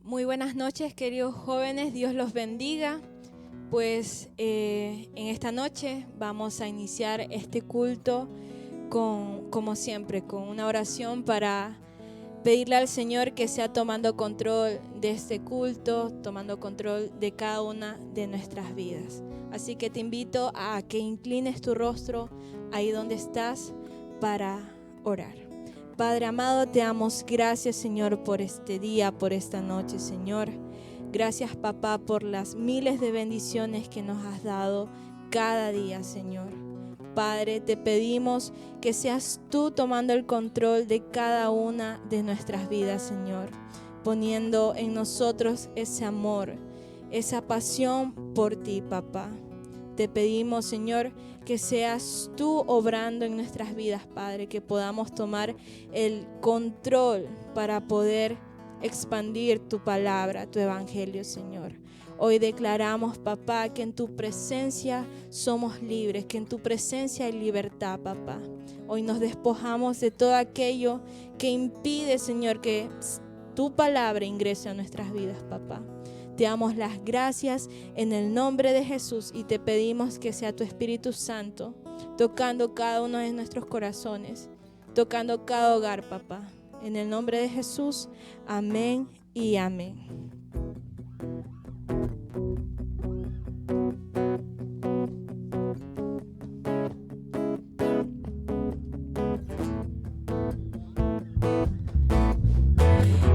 Muy buenas noches, queridos jóvenes, Dios los bendiga. Pues en esta noche vamos a iniciar este culto como siempre, con una oración para pedirle al Señor que sea tomando control de este culto, tomando control de cada una de nuestras vidas. Así que te invito a que inclines tu rostro ahí donde estás para orar. Padre amado, te damos gracias, Señor, por este día, por esta noche, Señor. Gracias, papá, por las miles de bendiciones que nos has dado cada día, Señor. Padre, te pedimos que seas tú tomando el control de cada una de nuestras vidas, Señor, poniendo en nosotros ese amor, esa pasión por ti, papá. Te pedimos, Señor, que seas tú obrando en nuestras vidas, Padre, que podamos tomar el control para poder expandir tu palabra, tu evangelio, Señor. Hoy declaramos, papá, que en tu presencia somos libres, que en tu presencia hay libertad, papá. Hoy nos despojamos de todo aquello que impide, Señor, que tu palabra ingrese a nuestras vidas, papá. Te damos las gracias en el nombre de Jesús y te pedimos que sea tu Espíritu Santo tocando cada uno de nuestros corazones, tocando cada hogar, papá. En el nombre de Jesús, amén y amén.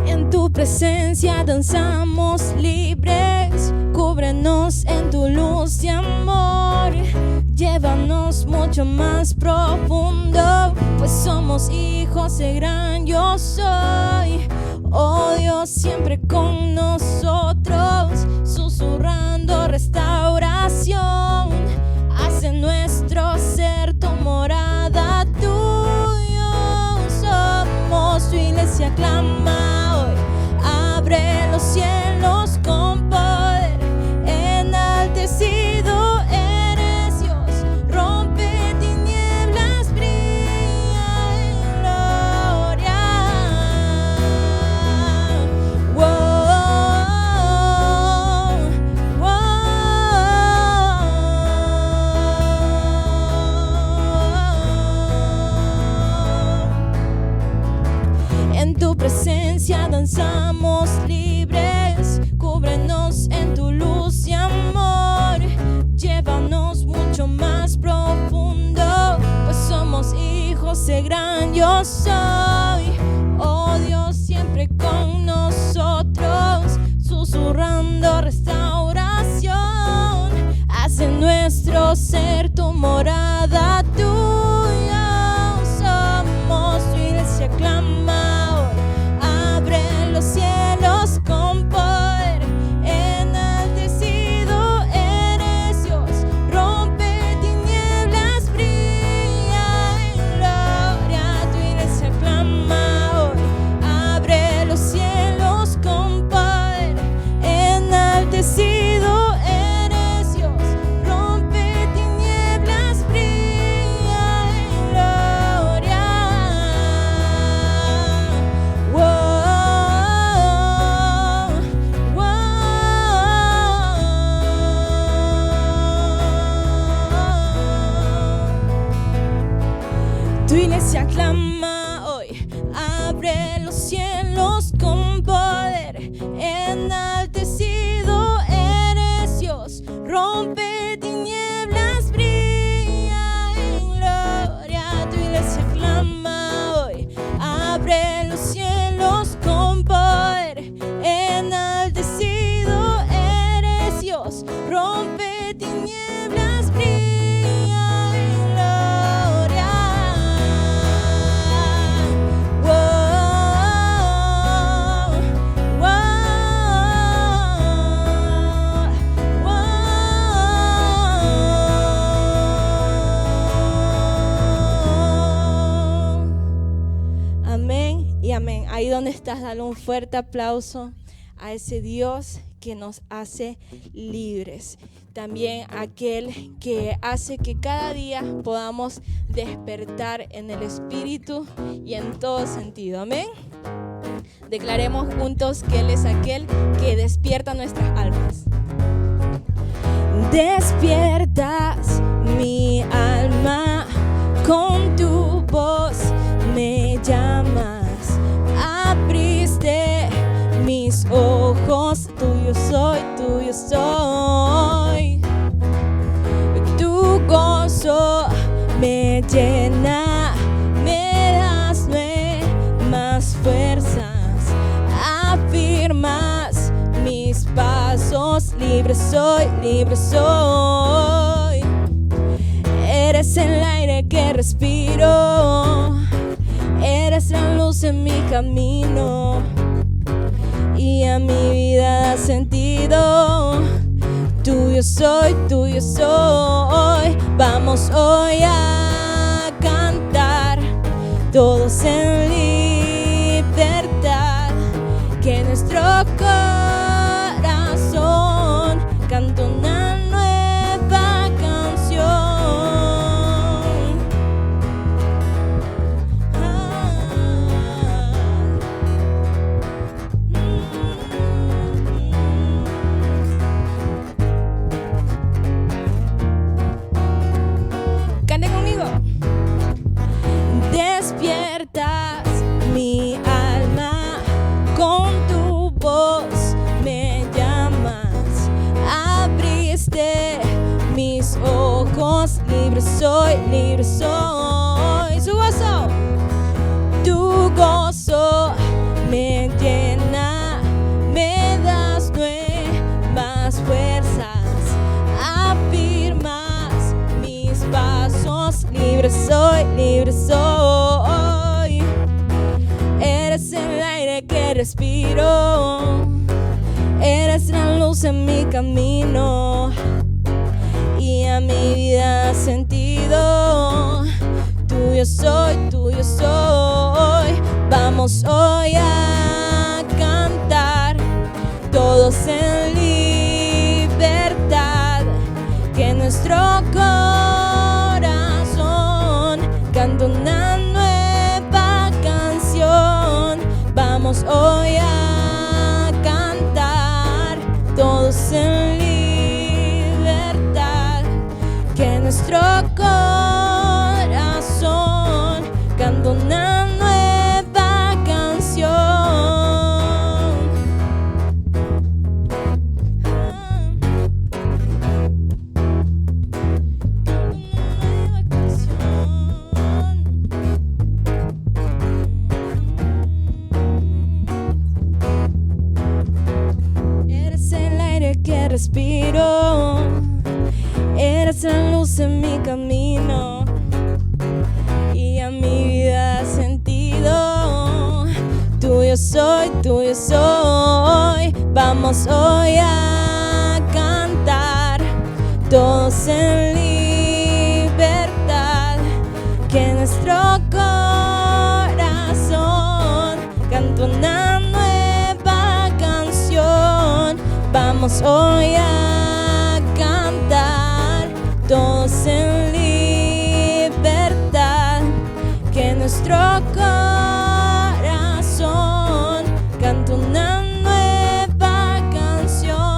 En tu presencia danzamos libres, cúbrenos en tu luz de amor, llévanos mucho más profundo, pues somos hijos de gran yo soy. Oh Dios, siempre con nosotros, susurrando restauración, hace nuestro ser tu morada, tuyo somos, tu iglesia clama hoy, abre los cielos con poder, enaltecido eres Dios, rompe tinieblas, brilla en gloria. Wow, wow. En tu presencia danzamos libres, cúbrenos en tu luz y amor, llévanos mucho más profundo, pues somos hijos de gran yo soy. Oh Dios, siempre con nosotros, susurrando restauración, hace nuestro ser tu morada, tuyo somos, tu iglesia clama hoy, abre los cielos con poder, enaltecido eres Dios, rompe tinieblas, brilla en gloria, tu iglesia clama hoy, abre los cielos con poder, enaltecido eres Dios, rompe tinieblas, brilla en gloria. Wow, wow. Tu iglesia clama hoy, abre los cielos con poder, enaltecido eres Dios, rompe tinieblas, brilla en gloria. Tu iglesia clama hoy, abre los cielos con poder, enaltecido eres Dios, rompe tinieblas, brilla en gloria. Wow, wow. Amén y amén. Ahí donde estás, dale un fuerte aplauso a ese Dios que nos hace libres. También aquel que hace que cada día podamos despertar en el espíritu y en todo sentido. Amén. Declaremos juntos que Él es aquel que despierta nuestras almas. Despiertas mi alma, con tu voz me llamas, abriste mis ojos, tuyo soy, tuyo soy. Tu gozo me llena, me das más fuerzas, afirmas mis pasos, libre soy, libre soy. Eres el aire que respiro, eres la luz en mi camino y a mi vida da sentido. Tuyo soy, tuyo soy. Vamos hoy a cantar, todos en libertad, que nuestro corazón canta una nueva canción. Canten conmigo. Despiertas mi alma, con tu voz me llamas, abriste mis ojos, libre soy, libre soy. Su gozo, tu gozo me llena, me das nuevas fuerzas, afirmas mis pasos, libre soy, libre soy. Eres el aire que respiro, eres la luz en mi camino y a mi vida da sentido. Tuyo soy, tuyo soy. Vamos hoy a cantar, todos en libertad, que nuestro corazón canta una nueva canción. Vamos hoy a cantar, todos en libertad, que nuestro corazón canta una nueva canción. Eres el aire que respiro, eres la luz en mi camino y a mi vida da sentido. Tuyo soy, tuyo soy. Vamos hoy a cantar, todos en libertad, que nuestro corazón canta una nueva canción. Vamos hoy a cantar, todos en libertad, que nuestro corazón canta una nueva canción.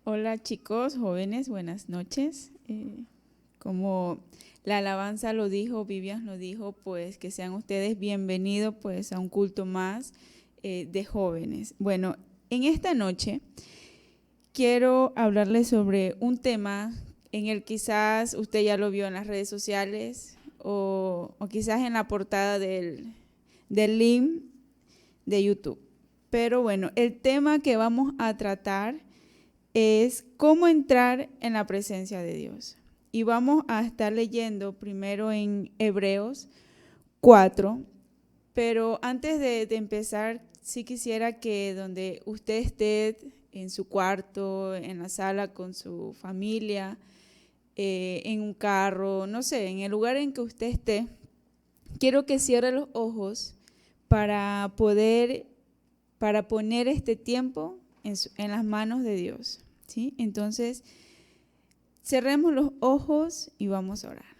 Hola chicos, jóvenes, buenas noches. Como la alabanza lo dijo, Vivian lo dijo, pues que sean ustedes bienvenidos pues a un culto más de jóvenes. Bueno, en esta noche quiero hablarles sobre un tema en el quizás usted ya lo vio en las redes sociales o quizás en la portada del link de YouTube. Pero bueno, el tema que vamos a tratar es cómo entrar en la presencia de Dios. Y vamos a estar leyendo primero en Hebreos 4, pero antes de empezar, sí quisiera que donde usted esté, en su cuarto, en la sala con su familia, en un carro, no sé, en el lugar en que usted esté, quiero que cierre los ojos para poner este tiempo en las manos de Dios, ¿sí? Entonces, cerremos los ojos y vamos a orar.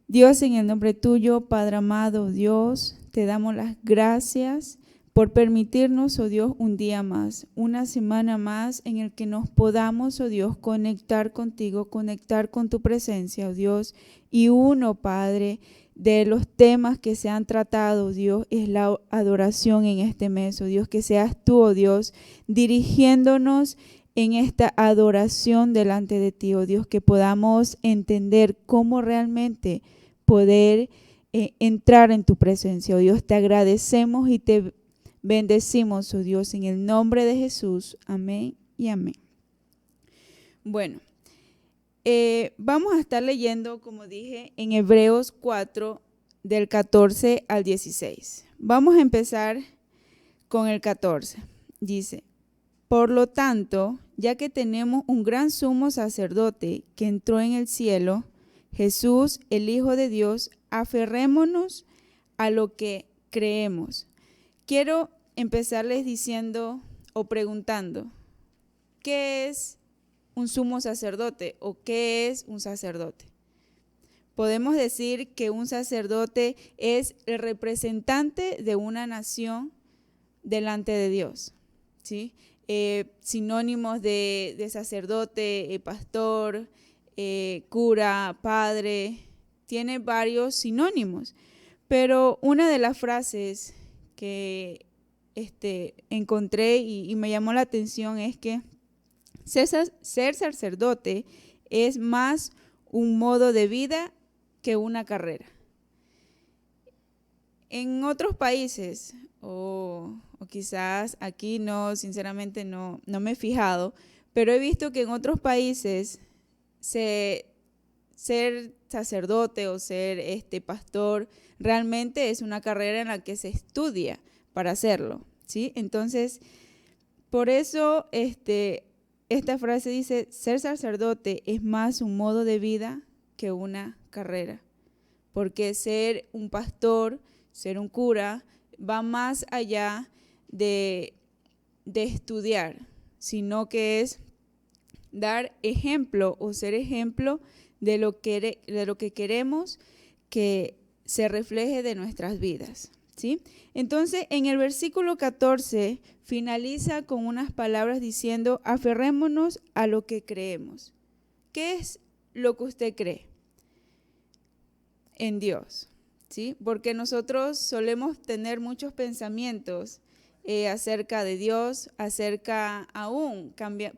Dios, en el nombre tuyo, Padre amado, Dios, te damos las gracias por permitirnos, oh Dios, un día más, una semana más en el que nos podamos, oh Dios, conectar contigo, conectar con tu presencia, oh Dios. Y uno, Padre, de los temas que se han tratado, Dios, es la adoración en este mes, oh Dios, que seas tú, oh Dios, dirigiéndonos en esta adoración delante de ti, oh Dios, que podamos entender cómo realmente poder entrar en tu presencia, oh Dios. Te agradecemos y te bendecimos, oh Dios, en el nombre de Jesús. Amén y amén. Bueno, vamos a estar leyendo, como dije, en Hebreos 4, del 14 al 16. Vamos a empezar con el 14. Dice: por lo tanto, ya que tenemos un gran sumo sacerdote que entró en el cielo, Jesús, el Hijo de Dios, aferrémonos a lo que creemos. Quiero empezarles diciendo o preguntando, ¿qué es un sumo sacerdote o qué es un sacerdote? Podemos decir que un sacerdote es el representante de una nación delante de Dios, ¿sí? Sinónimos de sacerdote, pastor, cura, padre, tiene varios sinónimos, pero una de las frases que encontré y me llamó la atención es que ser sacerdote es más un modo de vida que una carrera. En otros países, o quizás aquí no, sinceramente no me he fijado, pero he visto que en otros países ser sacerdote o ser pastor realmente es una carrera en la que se estudia para hacerlo, ¿sí? Entonces, por eso esta frase dice, ser sacerdote es más un modo de vida que una carrera, porque ser un pastor, ser un cura, va más allá de estudiar, sino que es dar ejemplo o ser ejemplo de lo que queremos que se refleje de nuestras vidas, ¿sí? Entonces, en el versículo 14 finaliza con unas palabras diciendo, aferrémonos a lo que creemos. ¿Qué es lo que usted cree? En Dios, ¿sí? Porque nosotros solemos tener muchos pensamientos acerca de Dios,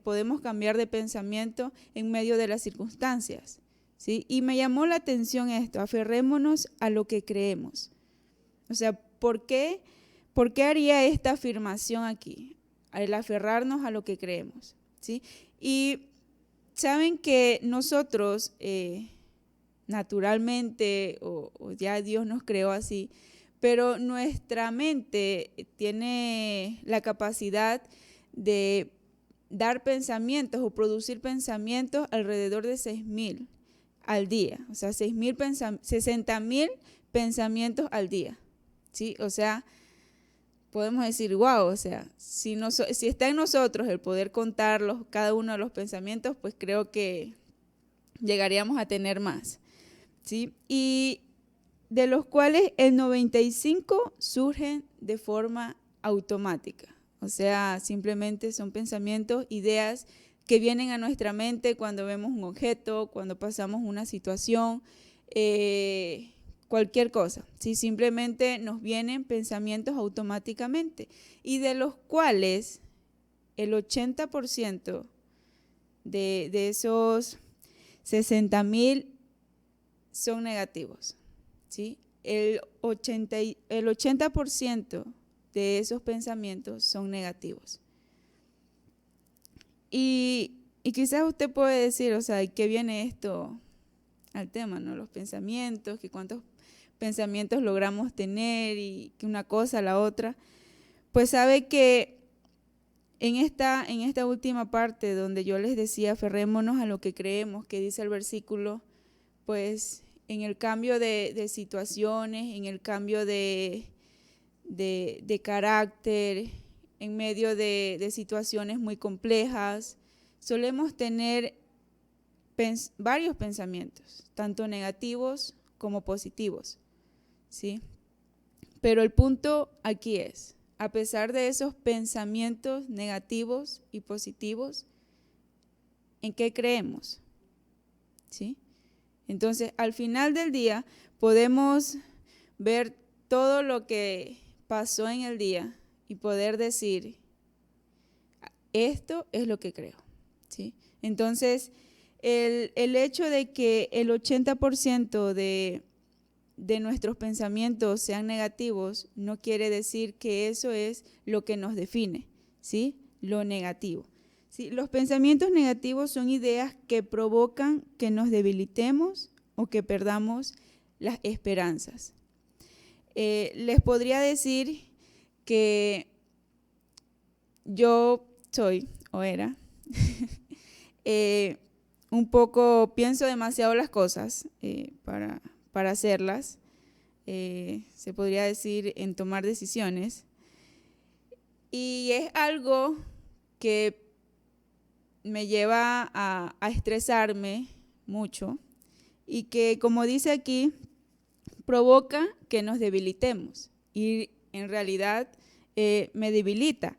podemos cambiar de pensamiento en medio de las circunstancias, ¿sí? Y me llamó la atención esto, aferrémonos a lo que creemos. O sea, ¿por qué haría esta afirmación aquí? El aferrarnos a lo que creemos, ¿sí? Y saben que nosotros naturalmente o ya Dios nos creó así, pero nuestra mente tiene la capacidad de dar pensamientos o producir pensamientos alrededor de 6,000 al día, o sea, 60,000 pensamientos al día, ¿sí? O sea, podemos decir, wow, o sea, si está en nosotros el poder contarlos, cada uno de los pensamientos, pues creo que llegaríamos a tener más, ¿sí? Y de los cuales el 95 surgen de forma automática. O sea, simplemente son pensamientos, ideas que vienen a nuestra mente cuando vemos un objeto, cuando pasamos una situación, cualquier cosa. ¿Sí? Simplemente nos vienen pensamientos automáticamente y de los cuales el 80% de esos 60,000 son negativos. ¿Sí? El 80% de esos pensamientos son negativos. Y quizás usted puede decir, o sea, ¿qué viene esto al tema, ¿no? Los pensamientos, que cuántos pensamientos logramos tener y que una cosa, la otra. Pues sabe que en esta última parte donde yo les decía, aferrémonos a lo que creemos, que dice el versículo, pues en el cambio de situaciones, en el cambio de carácter, en medio de situaciones muy complejas, solemos tener varios pensamientos, tanto negativos como positivos, ¿sí? Pero el punto aquí es, a pesar de esos pensamientos negativos y positivos, ¿en qué creemos? ¿Sí? Entonces, al final del día, podemos ver todo lo que pasó en el día y poder decir, esto es lo que creo, ¿sí? Entonces, el hecho de que el 80% de nuestros pensamientos sean negativos no quiere decir que eso es lo que nos define, ¿sí? Lo negativo. ¿Sí? Los pensamientos negativos son ideas que provocan que nos debilitemos o que perdamos las esperanzas. Les podría decir que yo soy o era un poco, pienso demasiado las cosas para hacerlas, se podría decir en tomar decisiones, y es algo que me lleva a estresarme mucho y que, como dice aquí, provoca que nos debilitemos y en realidad me debilita.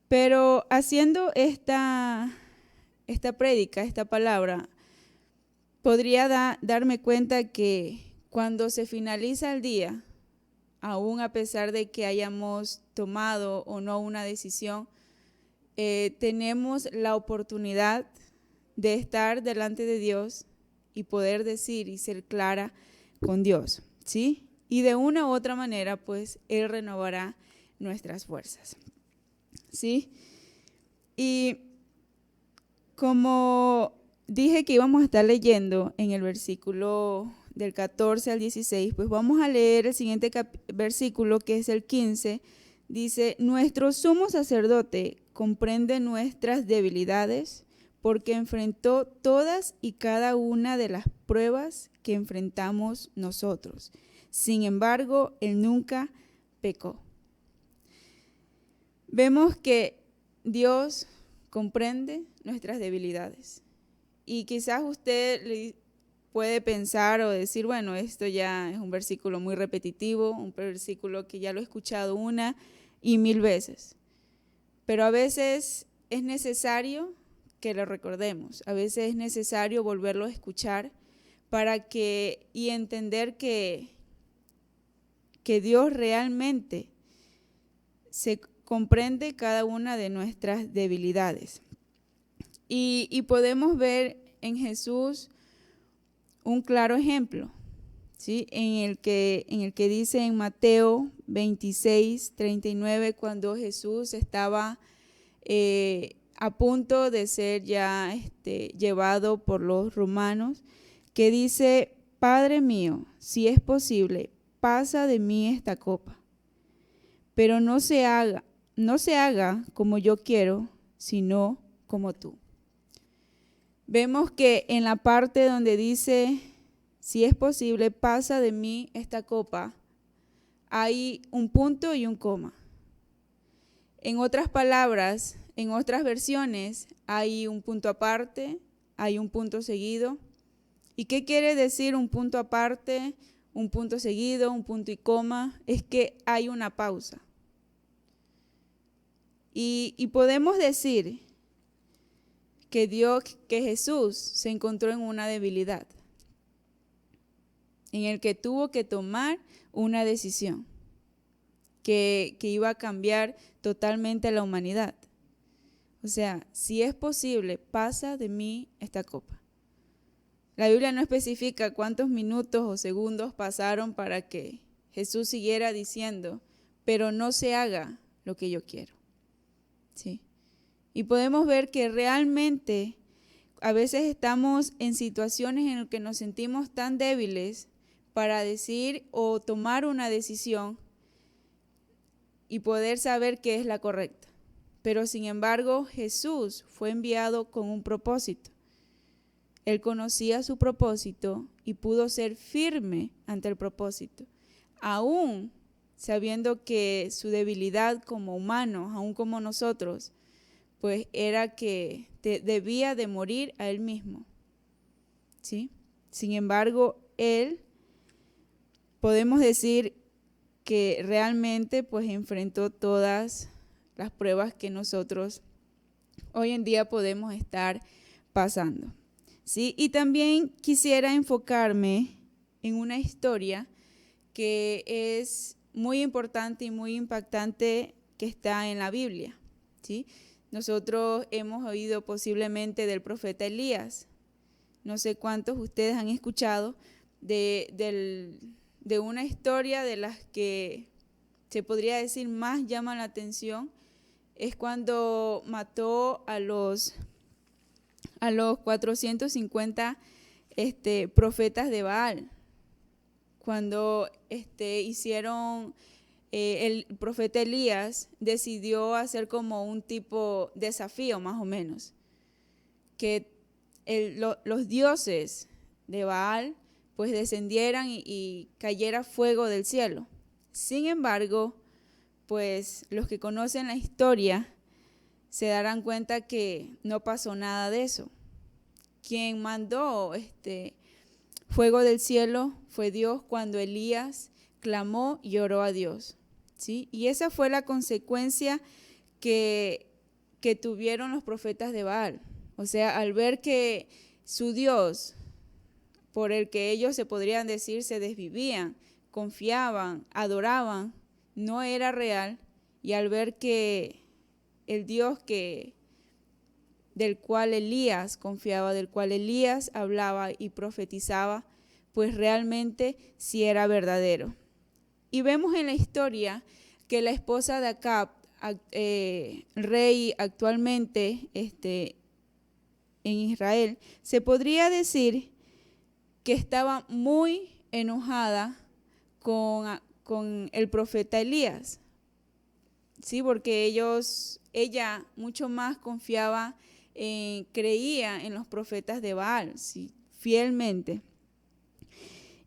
Pero haciendo esta prédica, esta palabra, podría darme cuenta que cuando se finaliza el día, aún a pesar de que hayamos tomado o no una decisión, tenemos la oportunidad de estar delante de Dios y poder decir y ser clara con Dios, ¿sí? Y de una u otra manera, pues, Él renovará nuestras fuerzas, ¿sí? Y como dije que íbamos a estar leyendo en el versículo del 14 al 16, pues vamos a leer el siguiente versículo, que es el 15. Dice, nuestro sumo sacerdote comprende nuestras debilidades porque enfrentó todas y cada una de las pruebas que enfrentamos nosotros. Sin embargo, él nunca pecó. Vemos que Dios comprende nuestras debilidades. Y quizás usted puede pensar o decir, bueno, esto ya es un versículo muy repetitivo, un versículo que ya lo he escuchado 1 y 1000 veces. Pero a veces es necesario que lo recordemos, a veces es necesario volverlo a escuchar y entender que Dios realmente se comprende cada una de nuestras debilidades. Y podemos ver en Jesús un claro ejemplo, ¿sí? en el que dice en Mateo 26:39, cuando Jesús estaba a punto de ser ya llevado por los romanos, que dice, Padre mío, si es posible, pasa de mí esta copa, pero no se haga como yo quiero, sino como tú. Vemos que en la parte donde dice, si es posible, pasa de mí esta copa, hay un punto y un coma. En otras palabras, en otras versiones, hay un punto aparte, hay un punto seguido. ¿Y qué quiere decir un punto aparte, un punto seguido, un punto y coma? Es que hay una pausa. Y podemos decir que Jesús se encontró en una debilidad, en el que tuvo que tomar una decisión que iba a cambiar totalmente a la humanidad. O sea, si es posible, pasa de mí esta copa. La Biblia no especifica cuántos minutos o segundos pasaron para que Jesús siguiera diciendo, pero no se haga lo que yo quiero. ¿Sí? Y podemos ver que realmente a veces estamos en situaciones en las que nos sentimos tan débiles para decir o tomar una decisión y poder saber qué es la correcta. Pero sin embargo, Jesús fue enviado con un propósito. Él conocía su propósito y pudo ser firme ante el propósito, aún sabiendo que su debilidad como humano, aún como nosotros, pues era que debía de morir a él mismo. ¿Sí? Sin embargo, él, podemos decir que realmente pues enfrentó todas las pruebas que nosotros hoy en día podemos estar pasando. ¿Sí? Y también quisiera enfocarme en una historia que es muy importante y muy impactante que está en la Biblia. ¿Sí? Nosotros hemos oído posiblemente del profeta Elías. No sé cuántos ustedes han escuchado de una historia de las que se podría decir más llama la atención. Es cuando mató a los 450 profetas de Baal. Cuando hicieron, el profeta Elías decidió hacer como un tipo desafío más o menos, que los dioses de Baal pues descendieran y cayera fuego del cielo. Sin embargo, pues los que conocen la historia se darán cuenta que no pasó nada de eso. Quien mandó fuego del cielo fue Dios cuando Elías clamó y oró a Dios. ¿Sí? Y esa fue la consecuencia que tuvieron los profetas de Baal. O sea, al ver que su Dios, por el que ellos se podrían decir se desvivían, confiaban, adoraban, no era real, y al ver que el Dios del cual Elías confiaba, del cual Elías hablaba y profetizaba, pues realmente sí era verdadero. Y vemos en la historia que la esposa de Acab, rey actualmente en Israel, se podría decir que estaba muy enojada con el profeta Elías. Sí, porque ella mucho más confiaba, creía en los profetas de Baal, sí, fielmente.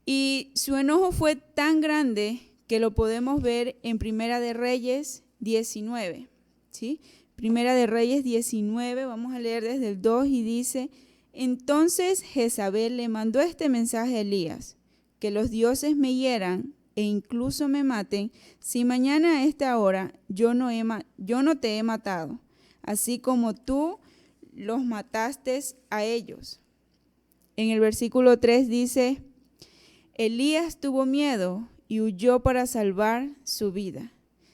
Y su enojo fue tan grande que lo podemos ver en Primera de Reyes 19. ¿Sí? Primera de Reyes 19, vamos a leer desde el 2 y dice: entonces Jezabel le mandó este mensaje a Elías: que los dioses me hieran e incluso me maten, si mañana a esta hora yo no te he matado, así como tú los mataste a ellos. En el versículo 3 dice: Elías tuvo miedo y huyó para salvar su vida.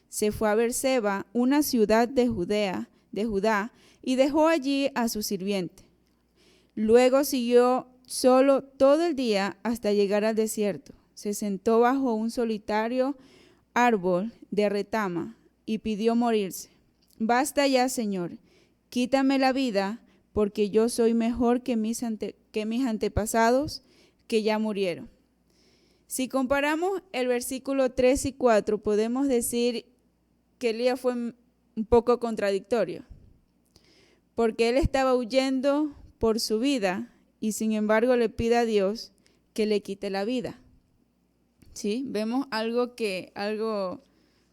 Se fue a Beerseba, una ciudad de Judá, y dejó allí a su sirviente. Luego siguió solo todo el día hasta llegar al desierto. Se sentó bajo un solitario árbol de retama y pidió morirse. Basta ya, Señor, quítame la vida, porque yo soy mejor que mis antepasados que ya murieron. Si comparamos el versículo 3 y 4, podemos decir que Elías fue un poco contradictorio, porque él estaba huyendo por su vida y sin embargo le pide a Dios que le quite la vida. ¿Sí? Vemos algo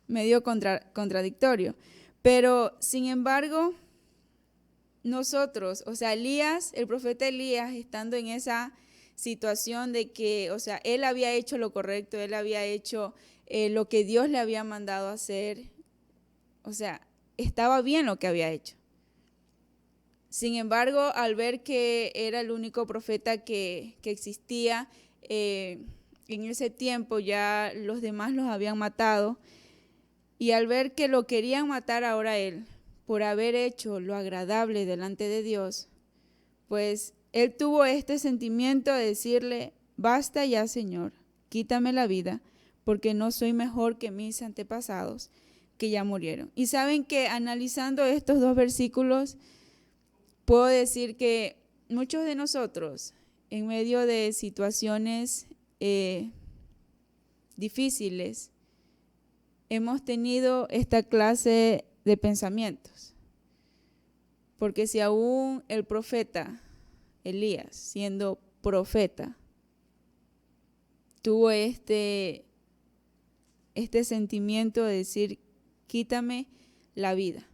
medio contradictorio, pero sin embargo nosotros, o sea, Elías, el profeta Elías, estando en esa situación de que, o sea, él había hecho lo correcto, él había hecho lo que Dios le había mandado hacer, o sea, estaba bien lo que había hecho. Sin embargo, al ver que era el único profeta que existía, en ese tiempo ya los demás los habían matado, y al ver que lo querían matar ahora a él, por haber hecho lo agradable delante de Dios, pues él tuvo este sentimiento de decirle: basta ya, Señor, quítame la vida, porque no soy mejor que mis antepasados que ya murieron. Y saben que analizando estos dos versículos, puedo decir que muchos de nosotros, en medio de situaciones difíciles, hemos tenido esta clase de pensamientos. Porque si aún el profeta Elías, siendo profeta, tuvo este sentimiento de decir: quítame la vida.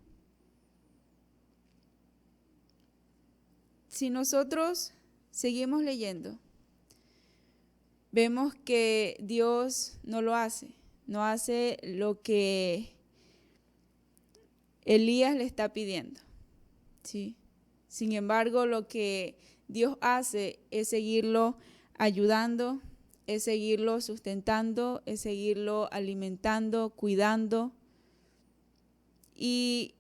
Si nosotros seguimos leyendo, vemos que Dios no lo hace, no hace lo que Elías le está pidiendo, ¿sí? Sin embargo, lo que Dios hace es seguirlo ayudando, es seguirlo sustentando, es seguirlo alimentando, cuidando. Y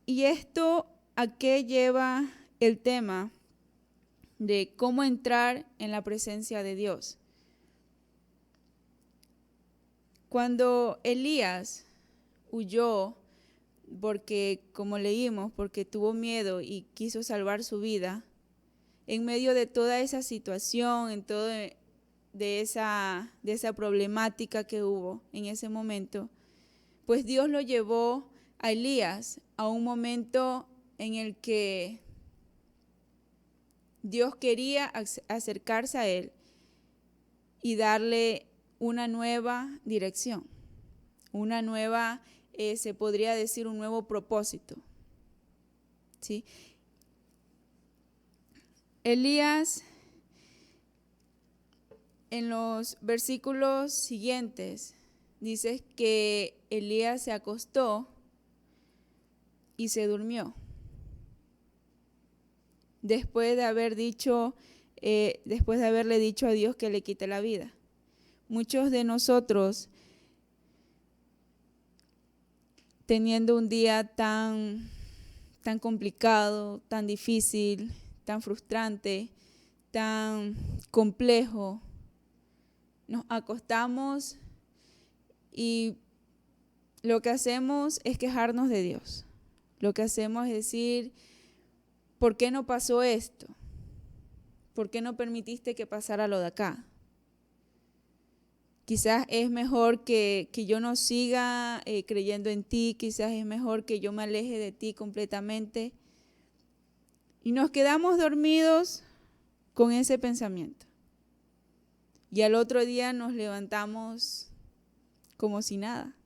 esto, ¿a qué lleva el tema de cómo entrar en la presencia de Dios? Cuando Elías huyó, porque como leímos, porque tuvo miedo y quiso salvar su vida, en medio de toda esa situación, en todo de esa problemática que hubo en ese momento, pues Dios lo llevó a Elías a un momento en el que Dios quería acercarse a él y darle una nueva dirección, una nueva, se podría decir, un nuevo propósito, ¿sí? Elías, en los versículos siguientes, dice que Elías se acostó y se durmió. Después de haberle dicho a Dios que le quite la vida. Muchos de nosotros, teniendo un día tan complicado, tan difícil, tan frustrante, tan complejo, nos acostamos y lo que hacemos es quejarnos de Dios. Lo que hacemos es decir: ¿por qué no pasó esto? ¿Por qué no permitiste que pasara lo de acá? Quizás es mejor que yo no siga creyendo en ti, quizás es mejor que yo me aleje de ti completamente. Y nos quedamos dormidos con ese pensamiento. Y al otro día nos levantamos como si nada.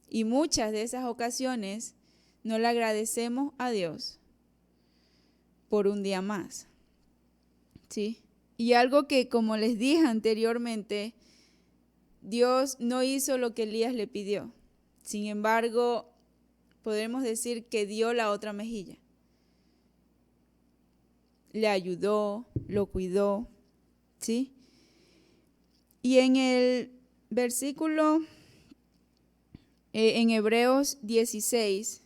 Y muchas de esas ocasiones no le agradecemos a Dios por un día más, ¿sí? Y algo que, como les dije anteriormente, Dios no hizo lo que Elías le pidió. Sin embargo, podemos decir que dio la otra mejilla. Le ayudó, lo cuidó, ¿sí? Y en el versículo, en Hebreos 16,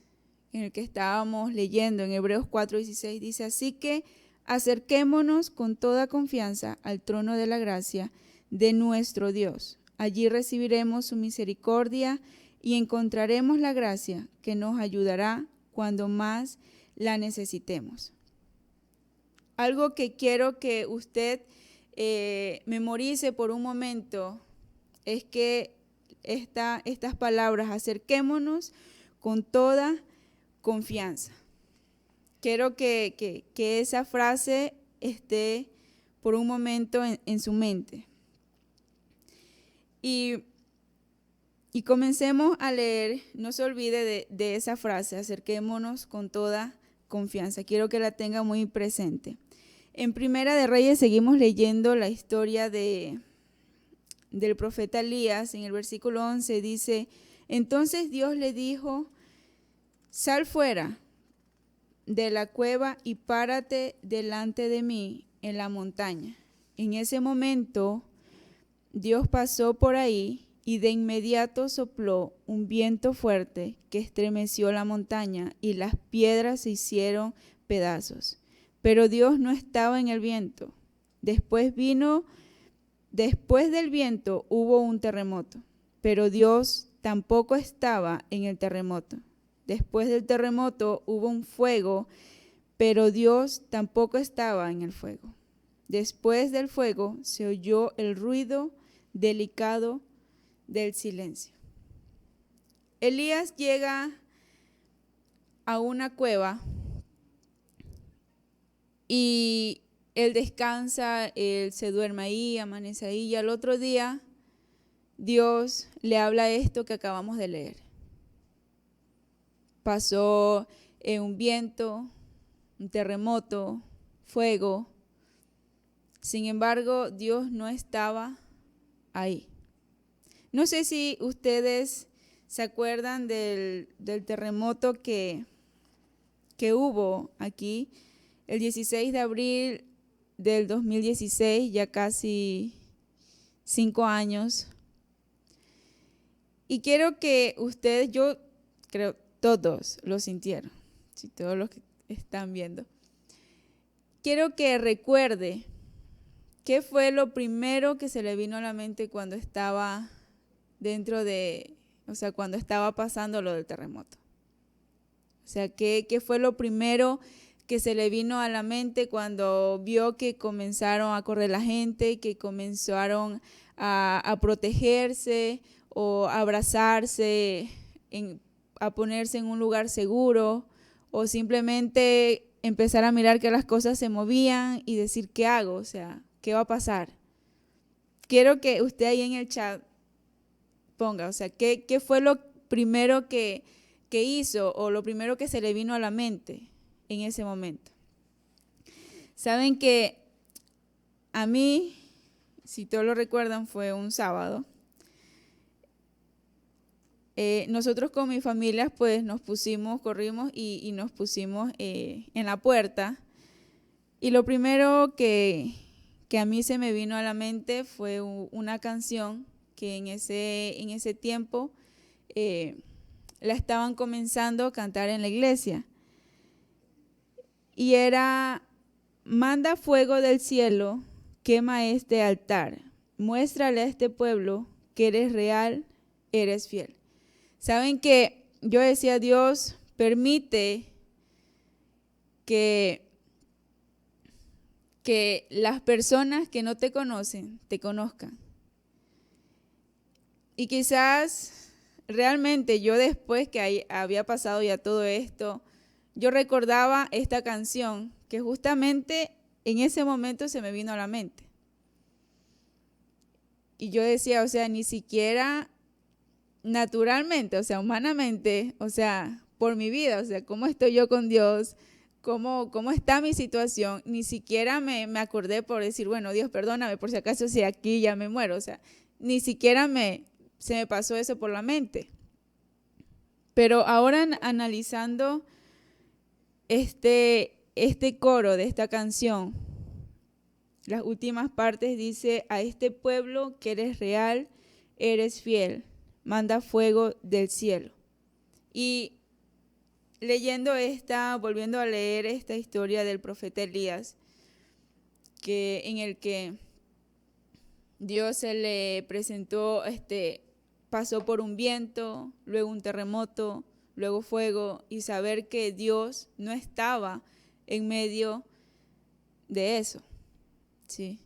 en el que estábamos leyendo, en Hebreos 4:16, dice: así que acerquémonos con toda confianza al trono de la gracia de nuestro Dios. Allí recibiremos su misericordia y encontraremos la gracia que nos ayudará cuando más la necesitemos. Algo que quiero que usted memorice por un momento es que estas palabras: acerquémonos con toda confianza. Quiero que esa frase esté por un momento en su mente. Y comencemos a leer. No se olvide de esa frase: acerquémonos con toda confianza. Quiero que la tenga muy presente. En Primera de Reyes seguimos leyendo la historia del profeta Elías. En el versículo 11 dice: entonces Dios le dijo: sal fuera, de la cueva y párate delante de mí en la montaña. En ese momento Dios pasó por ahí y de inmediato sopló un viento fuerte que estremeció la montaña y las piedras se hicieron pedazos. Pero Dios no estaba en el viento. Después del viento hubo un terremoto, pero Dios tampoco estaba en el terremoto. Después del terremoto hubo un fuego, pero Dios tampoco estaba en el fuego. Después del fuego se oyó el ruido delicado del silencio. Elías llega a una cueva y él descansa, él se duerme ahí, amanece ahí, y al otro día Dios le habla esto que acabamos de leer. Pasó un viento, un terremoto, fuego. Sin embargo, Dios no estaba ahí. No sé si ustedes se acuerdan del terremoto que hubo aquí el 16 de abril del 2016, ya casi 5 años. Y quiero que ustedes, yo creo todos lo sintieron, si todos los que están viendo. Quiero que recuerde qué fue lo primero que se le vino a la mente cuando estaba cuando estaba pasando lo del terremoto. O sea, ¿qué fue lo primero que se le vino a la mente cuando vio que comenzaron a correr la gente, que comenzaron a protegerse o a abrazarse, a ponerse en un lugar seguro, o simplemente empezar a mirar que las cosas se movían y decir, ¿qué hago? O sea, ¿qué va a pasar? Quiero que usted ahí en el chat ponga, o sea, ¿qué fue lo primero que hizo o lo primero que se le vino a la mente en ese momento? Saben que a mí, si todos lo recuerdan, fue un sábado. Nosotros con mi familia pues corrimos y nos pusimos en la puerta. Y lo primero que a mí se me vino a la mente fue una canción que en ese tiempo la estaban comenzando a cantar en la iglesia. Y era, manda fuego del cielo, quema este altar, muéstrale a este pueblo que eres real, eres fiel. Saben que yo decía, Dios, permite que las personas que no te conocen, te conozcan. Y quizás realmente yo después que había pasado ya todo esto, yo recordaba esta canción que justamente en ese momento se me vino a la mente. Y yo decía, o sea, ni siquiera naturalmente, o sea, humanamente, o sea, por mi vida, o sea, cómo estoy yo con Dios, cómo está mi situación, ni siquiera me acordé por decir, bueno, Dios, perdóname por si acaso si aquí ya me muero, o sea, ni siquiera se me pasó eso por la mente. Pero ahora analizando este coro de esta canción, las últimas partes dice, a este pueblo que eres real, eres fiel, manda fuego del cielo. Y volviendo a leer esta historia del profeta Elías, en el que Dios se le presentó, pasó por un viento, luego un terremoto, luego fuego, y saber que Dios no estaba en medio de eso, ¿sí?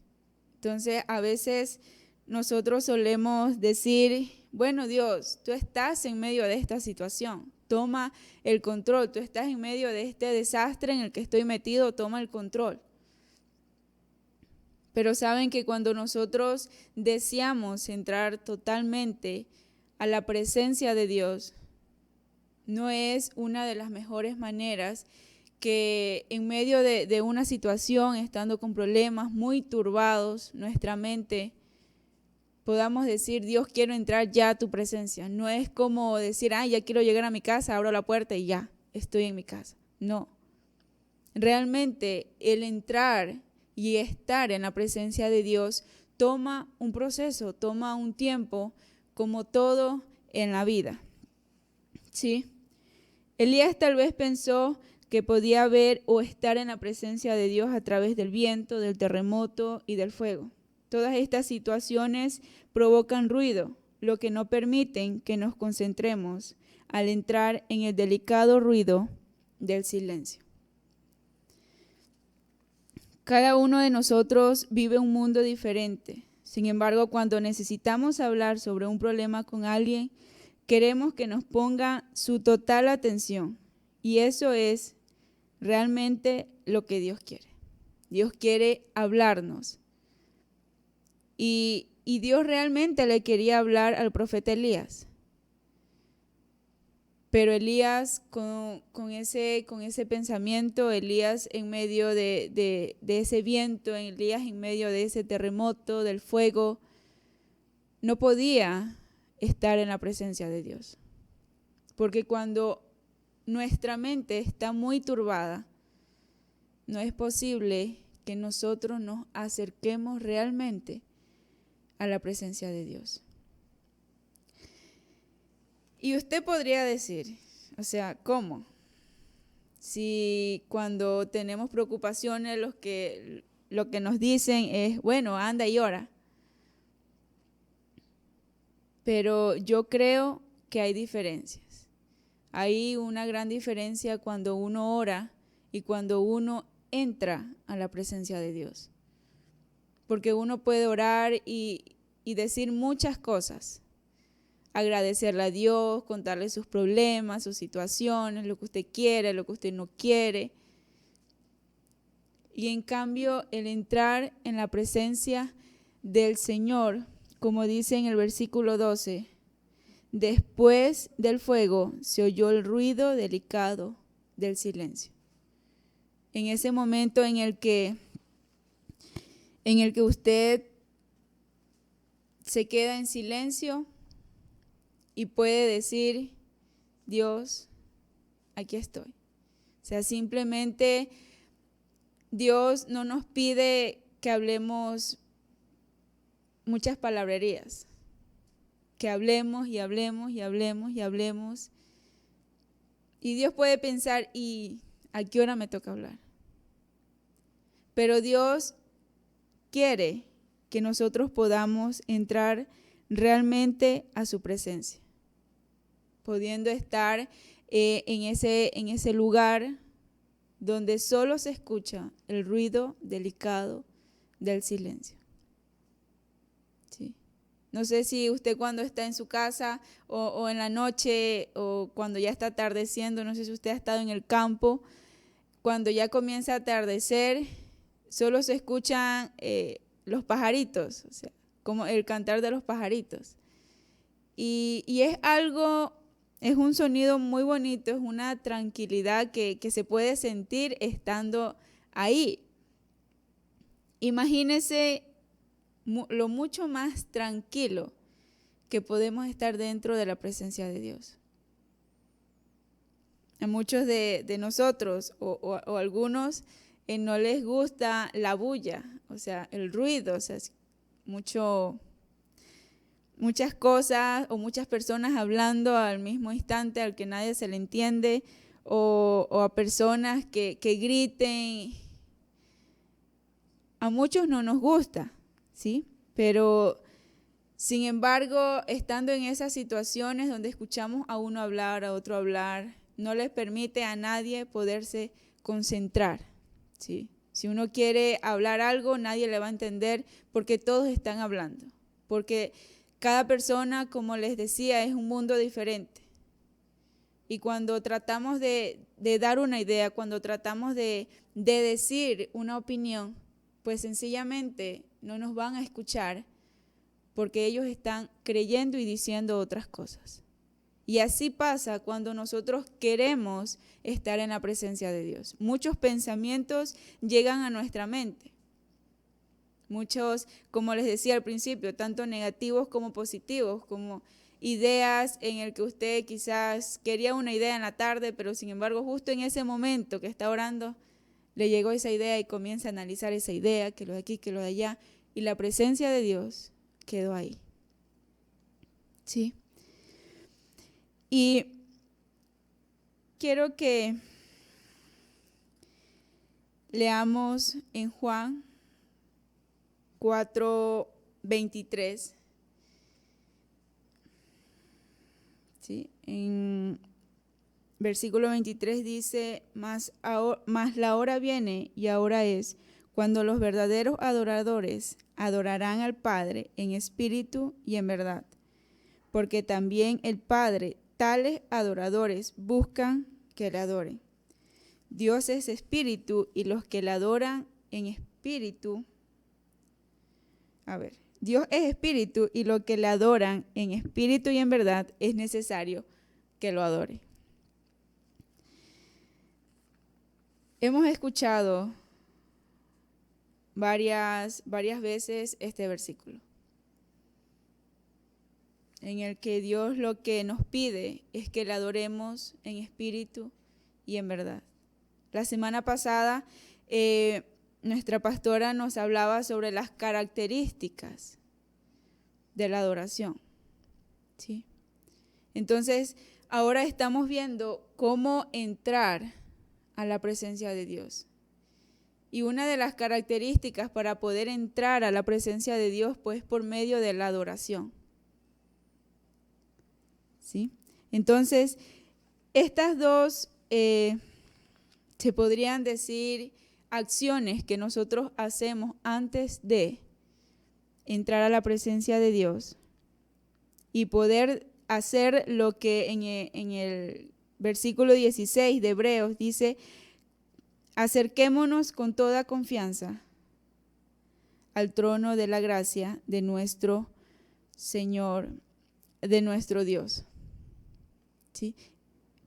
Entonces, a veces nosotros solemos decir, bueno, Dios, tú estás en medio de esta situación, toma el control, tú estás en medio de este desastre en el que estoy metido, toma el control. Pero saben que cuando nosotros deseamos entrar totalmente a la presencia de Dios, no es una de las mejores maneras que en medio de una situación, estando con problemas muy turbados, nuestra mente, podamos decir, Dios, quiero entrar ya a tu presencia. No es como decir, ya quiero llegar a mi casa, abro la puerta y ya, estoy en mi casa. No. realmente el entrar y estar en la presencia de Dios toma un proceso, toma un tiempo, como todo en la vida. ¿Sí? Elías tal vez pensó que podía ver o estar en la presencia de Dios a través del viento, del terremoto y del fuego. Todas estas situaciones provocan ruido, lo que no permiten que nos concentremos al entrar en el delicado ruido del silencio. Cada uno de nosotros vive un mundo diferente. Sin embargo, cuando necesitamos hablar sobre un problema con alguien, queremos que nos ponga su total atención. Y eso es realmente lo que Dios quiere. Dios quiere hablarnos. Y Dios realmente le quería hablar al profeta Elías. Pero Elías con ese pensamiento, Elías en medio de ese viento, Elías en medio de ese terremoto, del fuego, no podía estar en la presencia de Dios. Porque cuando nuestra mente está muy turbada, no es posible que nosotros nos acerquemos realmente a la presencia de Dios. Y usted podría decir, o sea, ¿cómo? Si cuando tenemos preocupaciones lo que nos dicen es, bueno, anda y ora. Pero yo creo que hay diferencias. Hay una gran diferencia cuando uno ora y cuando uno entra a la presencia de Dios. Porque uno puede orar y decir muchas cosas. Agradecerle a Dios, contarle sus problemas, sus situaciones, lo que usted quiere, lo que usted no quiere. Y en cambio, el entrar en la presencia del Señor, como dice en el versículo 12, después del fuego se oyó el ruido delicado del silencio. En ese momento en el que usted se queda en silencio y puede decir, Dios, aquí estoy. O sea, simplemente Dios no nos pide que hablemos muchas palabrerías, que hablemos y hablemos y hablemos y hablemos. Y Dios puede pensar, ¿y a qué hora me toca hablar? Pero Dios quiere que nosotros podamos entrar realmente a su presencia, pudiendo estar en ese lugar donde solo se escucha el ruido delicado del silencio. ¿Sí? No sé si usted cuando está en su casa o en la noche o cuando ya está atardeciendo, no sé si usted ha estado en el campo, cuando ya comienza a atardecer, solo se escuchan los pajaritos, o sea, como el cantar de los pajaritos. Y es un sonido muy bonito, es una tranquilidad que se puede sentir estando ahí. Imagínese lo mucho más tranquilo que podemos estar dentro de la presencia de Dios. A muchos de nosotros o algunos no les gusta la bulla, o sea, el ruido, o sea, muchas cosas o muchas personas hablando al mismo instante al que nadie se le entiende o a personas que griten. A muchos no nos gusta, ¿sí? Pero sin embargo, estando en esas situaciones donde escuchamos a uno hablar, a otro hablar, no les permite a nadie poderse concentrar, ¿sí? Si uno quiere hablar algo, nadie le va a entender porque todos están hablando. Porque cada persona, como les decía, es un mundo diferente. Y cuando tratamos de dar una idea, cuando tratamos de decir una opinión, pues sencillamente no nos van a escuchar porque ellos están creyendo y diciendo otras cosas. Y así pasa cuando nosotros queremos estar en la presencia de Dios. Muchos pensamientos llegan a nuestra mente. Muchos, como les decía al principio, tanto negativos como positivos, como ideas en el que usted quizás quería una idea en la tarde, pero sin embargo justo en ese momento que está orando, le llegó esa idea y comienza a analizar esa idea, que lo de aquí, que lo de allá, y la presencia de Dios quedó ahí. ¿Sí? Y quiero que leamos en Juan 4:23. ¿Sí? En versículo 23 dice, mas la hora viene y ahora es, cuando los verdaderos adoradores adorarán al Padre en espíritu y en verdad, porque también el Padre tales adoradores buscan que le adoren. Dios es espíritu y los que le adoran en espíritu, Dios es espíritu y los que le adoran en espíritu y en verdad es necesario que lo adore. Hemos escuchado varias veces este versículo, en el que Dios lo que nos pide es que le adoremos en espíritu y en verdad. La semana pasada nuestra pastora nos hablaba sobre las características de la adoración, ¿sí? Entonces, ahora estamos viendo cómo entrar a la presencia de Dios. Y una de las características para poder entrar a la presencia de Dios, pues, por medio de la adoración, ¿sí? Entonces, estas dos se podrían decir acciones que nosotros hacemos antes de entrar a la presencia de Dios y poder hacer lo que en el versículo 16 de Hebreos dice, acerquémonos con toda confianza al trono de la gracia de nuestro Señor, de nuestro Dios, ¿sí?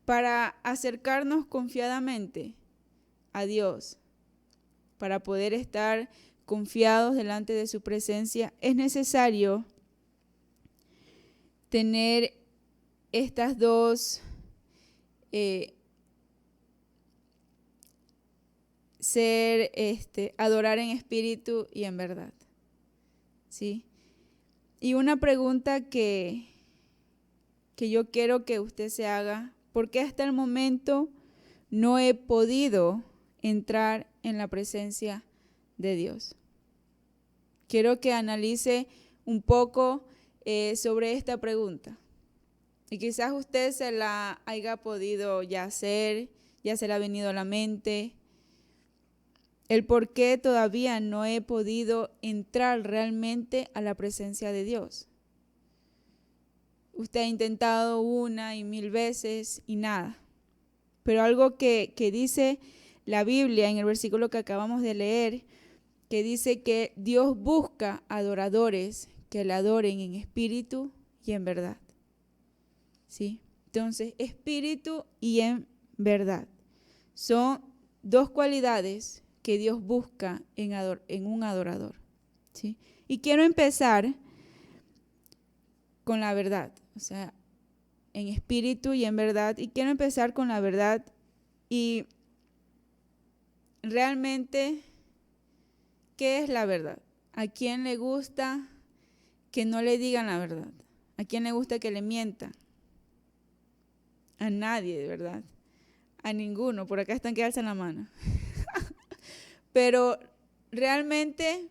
Para acercarnos confiadamente a Dios, para poder estar confiados delante de su presencia, es necesario tener estas dos adorar en espíritu y en verdad, ¿sí? Y una pregunta que yo quiero que usted se haga, ¿por qué hasta el momento no he podido entrar en la presencia de Dios? Quiero que analice un poco sobre esta pregunta. Y quizás usted se la haya podido ya hacer, ya se le ha venido a la mente. El por qué todavía no he podido entrar realmente a la presencia de Dios. Usted ha intentado una y mil veces y nada. Pero algo que dice la Biblia en el versículo que acabamos de leer, que dice que Dios busca adoradores que le adoren en espíritu y en verdad. ¿Sí? Entonces, espíritu y en verdad son dos cualidades que Dios busca en un adorador, ¿sí? Y quiero empezar con la verdad, o sea, en espíritu y en verdad. Y quiero empezar con la verdad y realmente, ¿qué es la verdad? ¿A quién le gusta que no le digan la verdad? ¿A quién le gusta que le mientan? A nadie, de verdad. A ninguno. Por acá están que alzan la mano. Pero realmente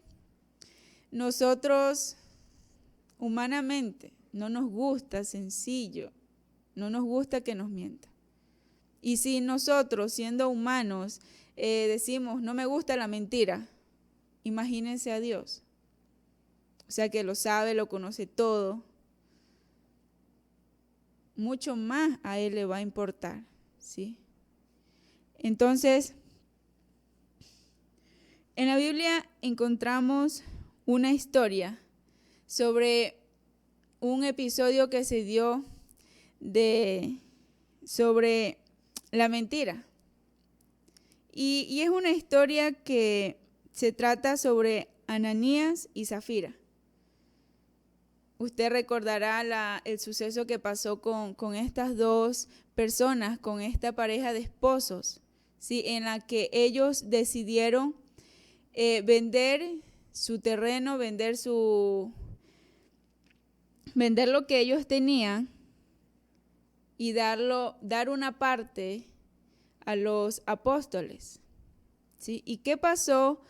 nosotros humanamente no nos gusta sencillo, no nos gusta que nos mientan. Y si nosotros, siendo humanos, decimos, no me gusta la mentira, imagínense a Dios. O sea, que lo sabe, lo conoce todo. Mucho más a Él le va a importar, ¿sí? Entonces, en la Biblia encontramos una historia sobre un episodio que se dio sobre la mentira. Y es una historia que se trata sobre Ananías y Zafira. Usted recordará el suceso que pasó con estas dos personas, con esta pareja de esposos, ¿sí? En la que ellos decidieron vender su terreno, vender lo que ellos tenían y dar una parte a los apóstoles, ¿sí? ¿Y qué pasó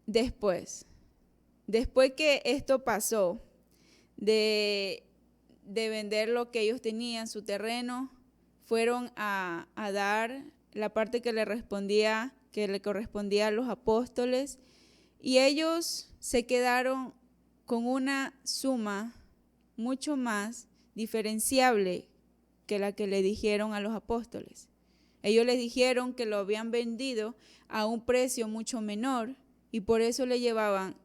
después? Después que esto pasó, de vender lo que ellos tenían, su terreno, fueron a dar la parte que le correspondía a los apóstoles, y ellos se quedaron con una suma mucho más diferenciable que la que le dijeron a los apóstoles. Ellos les dijeron que lo habían vendido a un precio mucho menor y por eso le llevaban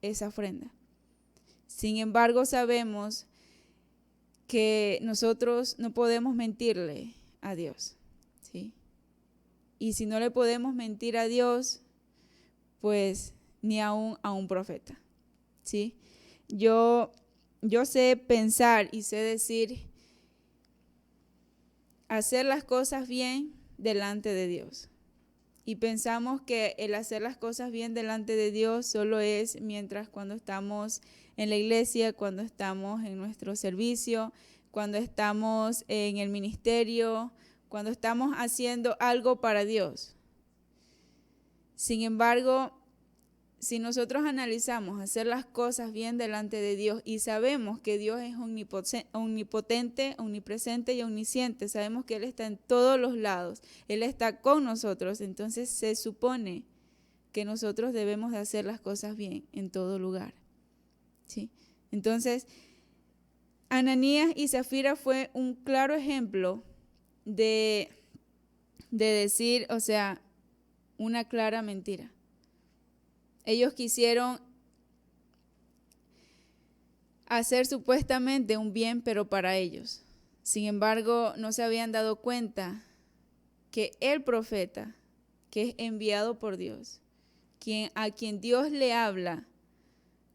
esa ofrenda. Sin embargo, sabemos que nosotros no podemos mentirle a Dios, ¿sí? Y si no le podemos mentir a Dios, pues ni aún a un profeta, ¿sí? Yo sé pensar y sé decir, hacer las cosas bien delante de Dios. Y pensamos que el hacer las cosas bien delante de Dios solo es cuando estamos en la iglesia, cuando estamos en nuestro servicio, cuando estamos en el ministerio, cuando estamos haciendo algo para Dios. Sin embargo, si nosotros analizamos hacer las cosas bien delante de Dios y sabemos que Dios es omnipotente, omnipresente y omnisciente, sabemos que Él está en todos los lados, Él está con nosotros, entonces se supone que nosotros debemos de hacer las cosas bien en todo lugar, ¿sí? Entonces, Ananías y Zafira fue un claro ejemplo de decir, o sea, una clara mentira. Ellos quisieron hacer supuestamente un bien, pero para ellos. Sin embargo, no se habían dado cuenta que el profeta, que es enviado por Dios, a quien Dios le habla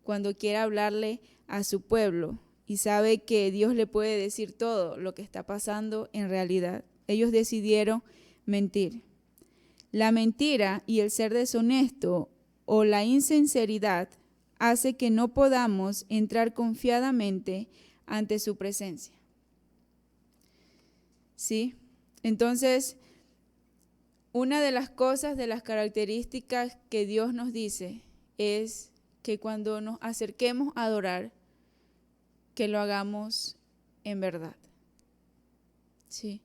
cuando quiere hablarle a su pueblo y sabe que Dios le puede decir todo lo que está pasando en realidad, ellos decidieron mentir. La mentira y el ser deshonesto o la insinceridad hace que no podamos entrar confiadamente ante su presencia. ¿Sí? Entonces, una de las cosas, de las características que Dios nos dice es que cuando nos acerquemos a adorar, que lo hagamos en verdad. ¿Sí?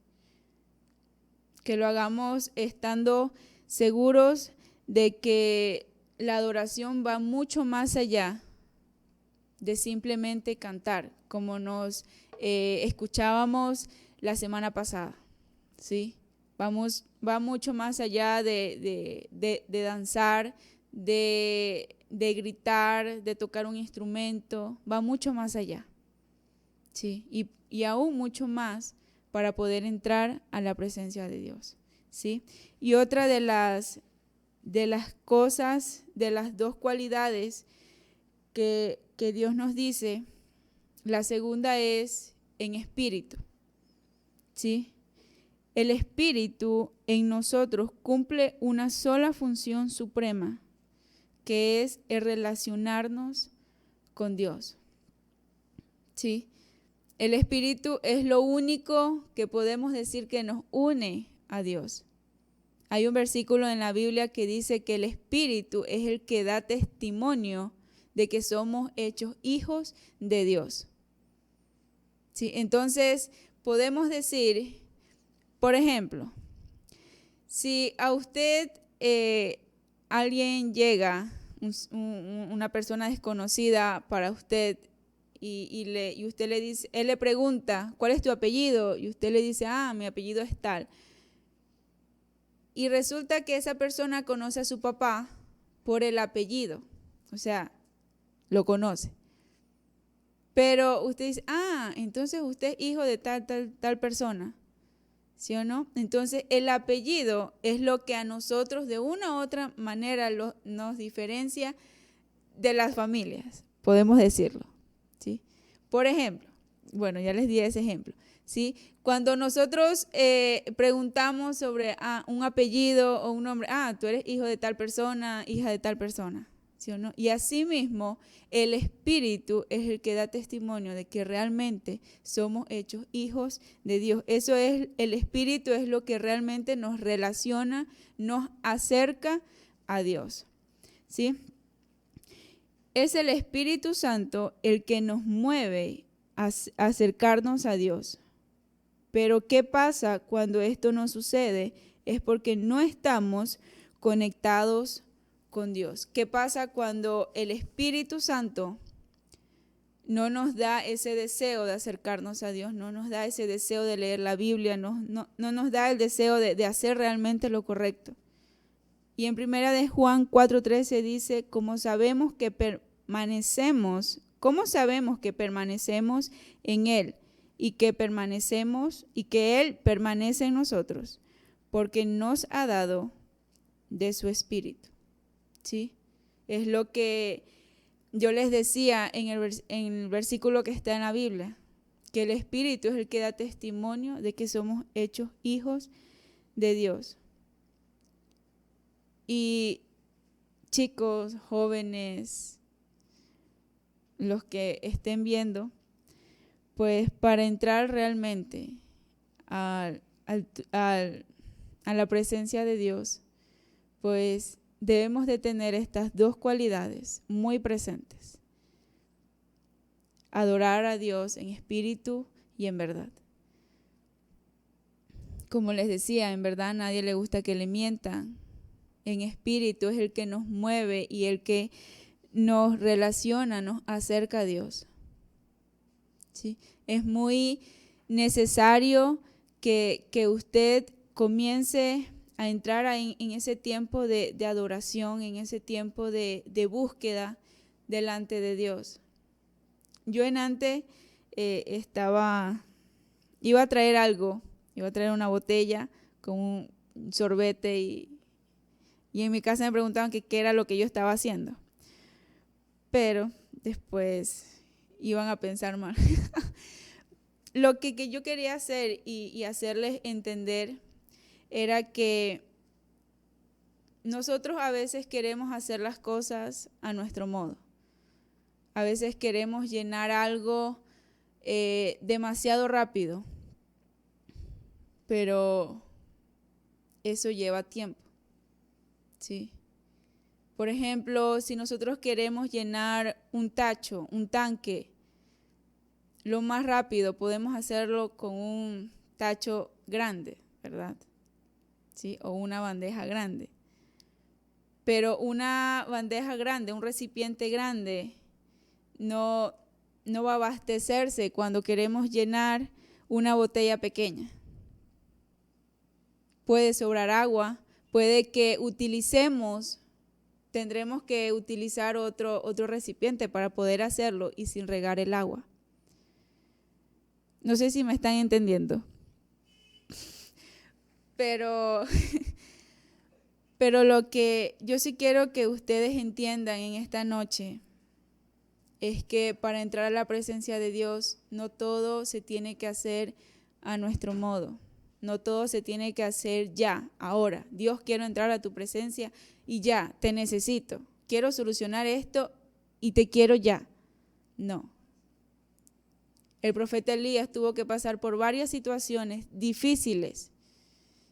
Que lo hagamos estando seguros de que la adoración va mucho más allá de simplemente cantar, como nos escuchábamos la semana pasada, ¿sí? Va mucho más allá de danzar, de gritar, de tocar un instrumento, va mucho más allá, ¿sí? Y aún mucho más para poder entrar a la presencia de Dios, ¿sí? Y otra de las cosas, de las dos cualidades que Dios nos dice, la segunda es en espíritu, ¿sí? El espíritu en nosotros cumple una sola función suprema, que es el relacionarnos con Dios, ¿sí? El espíritu es lo único que podemos decir que nos une a Dios. Hay un versículo en la Biblia que dice que el espíritu es el que da testimonio de que somos hechos hijos de Dios. ¿Sí? Entonces, podemos decir, por ejemplo, si a usted alguien llega, una persona desconocida para usted, y usted le dice, él le pregunta, ¿cuál es tu apellido? Y usted le dice, mi apellido es tal. Y resulta que esa persona conoce a su papá por el apellido, o sea, lo conoce. Pero usted dice, entonces usted es hijo de tal persona, ¿sí o no? Entonces el apellido es lo que a nosotros de una u otra manera nos diferencia de las familias, podemos decirlo, ¿sí? Por ejemplo, bueno, ya les di ese ejemplo. ¿sí? Cuando nosotros preguntamos sobre un apellido o un nombre, tú eres hijo de tal persona, hija de tal persona, ¿sí o no? Y asimismo, el Espíritu es el que da testimonio de que realmente somos hechos hijos de Dios. Eso es, el Espíritu es lo que realmente nos relaciona, nos acerca a Dios, ¿sí? Es el Espíritu Santo el que nos mueve a acercarnos a Dios. Pero ¿qué pasa cuando esto no sucede? Es porque no estamos conectados con Dios. ¿Qué pasa cuando el Espíritu Santo no nos da ese deseo de acercarnos a Dios, no nos da ese deseo de leer la Biblia, no nos da el deseo de hacer realmente lo correcto? Y en 1 de Juan 4:13 dice, ¿cómo sabemos que permanecemos en Él y que Él permanece en nosotros? Porque nos ha dado de su Espíritu, ¿sí? Es lo que yo les decía en el versículo que está en la Biblia, que el Espíritu es el que da testimonio de que somos hechos hijos de Dios. Y chicos, jóvenes, los que estén viendo, pues para entrar realmente a la presencia de Dios, pues debemos de tener estas dos cualidades muy presentes: adorar a Dios en espíritu y en verdad. Como les decía, en verdad a nadie le gusta que le mientan. En espíritu es el que nos mueve y el que nos relaciona, nos acerca a Dios, ¿sí? Es muy necesario que usted comience a entrar en ese tiempo de adoración, en ese tiempo de búsqueda delante de Dios. Yo antes iba a traer algo, iba a traer una botella con un sorbete y en mi casa me preguntaban qué era lo que yo estaba haciendo. Pero después iban a pensar mal. Lo que yo quería hacer y hacerles entender era que nosotros a veces queremos hacer las cosas a nuestro modo. A veces queremos llenar algo demasiado rápido, pero eso lleva tiempo, ¿sí? Por ejemplo, si nosotros queremos llenar un tacho, un tanque, lo más rápido podemos hacerlo con un tacho grande, ¿verdad? ¿Sí? O una bandeja grande. Pero una bandeja grande, un recipiente grande, no va a abastecerse cuando queremos llenar una botella pequeña. Puede sobrar agua, puede que tendremos que utilizar otro recipiente para poder hacerlo y sin regar el agua. No sé si me están entendiendo. Pero lo que yo sí quiero que ustedes entiendan en esta noche es que para entrar a la presencia de Dios, no todo se tiene que hacer a nuestro modo. No todo se tiene que hacer ya, ahora. Dios, quiero entrar a tu presencia y ya, te necesito. Quiero solucionar esto y te quiero ya. No. El profeta Elías tuvo que pasar por varias situaciones difíciles.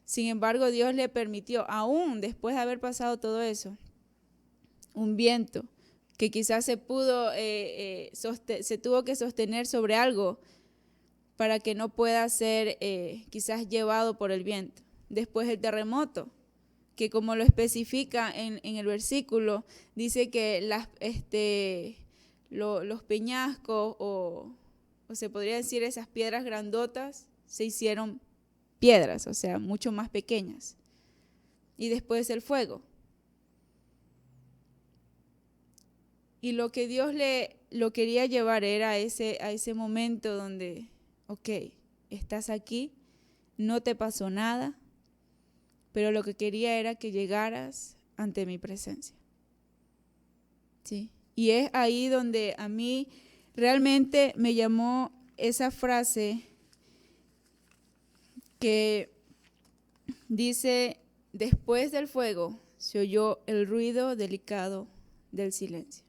Sin embargo, Dios le permitió, aún después de haber pasado todo eso, un viento que quizás se tuvo que sostener sobre algo para que no pueda ser quizás llevado por el viento. Después el terremoto, que como lo especifica en el versículo, dice que los peñascos o se podría decir esas piedras grandotas se hicieron piedras, o sea, mucho más pequeñas. Y después el fuego. Y lo que Dios lo quería llevar era a ese momento donde, ok, estás aquí, no te pasó nada, pero lo que quería era que llegaras ante mi presencia. ¿Sí? Y es ahí donde a mí realmente me llamó esa frase que dice, después del fuego se oyó el ruido delicado del silencio.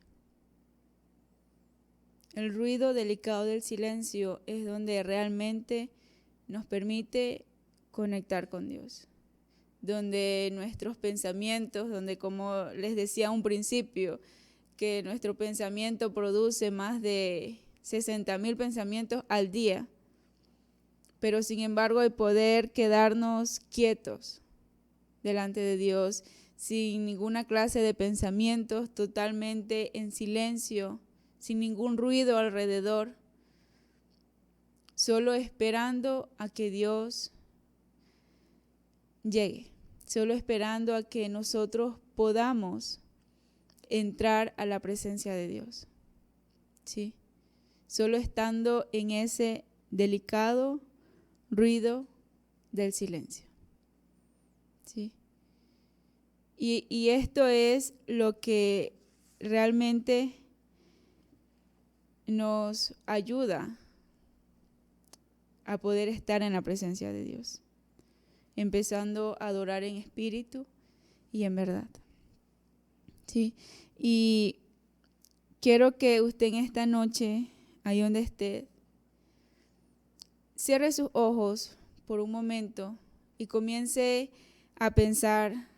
El ruido delicado del silencio es donde realmente nos permite conectar con Dios, donde nuestros pensamientos, donde, como les decía a un principio, que nuestro pensamiento produce más de 60,000 pensamientos al día, pero sin embargo el poder quedarnos quietos delante de Dios, sin ninguna clase de pensamientos, totalmente en silencio, sin ningún ruido alrededor, solo esperando a que Dios llegue, solo esperando a que nosotros podamos entrar a la presencia de Dios, ¿sí? Solo estando en ese delicado ruido del silencio, ¿sí? Y esto es lo que realmente nos ayuda a poder estar en la presencia de Dios, empezando a adorar en espíritu y en verdad, ¿sí? Y quiero que usted en esta noche, ahí donde esté, cierre sus ojos por un momento y comience a pensar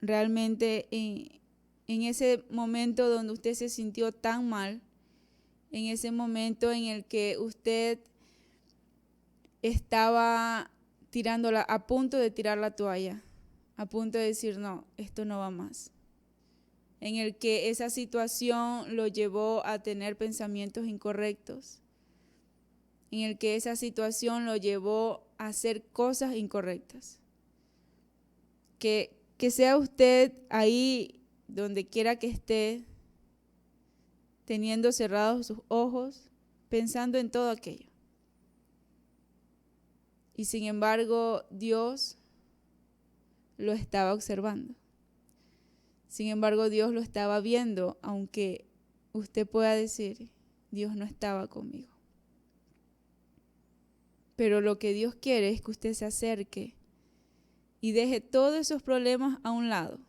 realmente en ese momento donde usted se sintió tan mal, en ese momento en el que usted estaba a punto de tirar la toalla, a punto de decir, no, esto no va más. En el que esa situación lo llevó a tener pensamientos incorrectos, en el que esa situación lo llevó a hacer cosas incorrectas. Que sea usted ahí, donde quiera que esté, teniendo cerrados sus ojos, pensando en todo aquello. Y sin embargo, Dios lo estaba observando. Sin embargo, Dios lo estaba viendo, aunque usted pueda decir, Dios no estaba conmigo. Pero lo que Dios quiere es que usted se acerque y deje todos esos problemas a un lado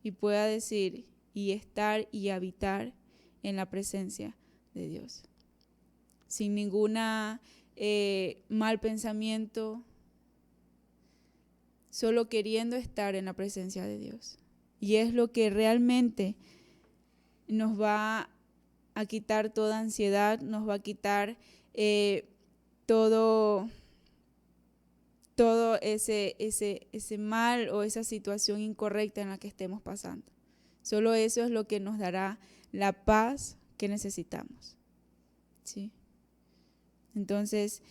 y pueda decir y estar y habitar en la presencia de Dios. Sin ninguna mal pensamiento, solo queriendo estar en la presencia de Dios. Y es lo que realmente nos va a quitar toda ansiedad, nos va a quitar todo ese mal o esa situación incorrecta en la que estemos pasando. Solo eso es lo que nos dará la paz que necesitamos, ¿sí? Entonces,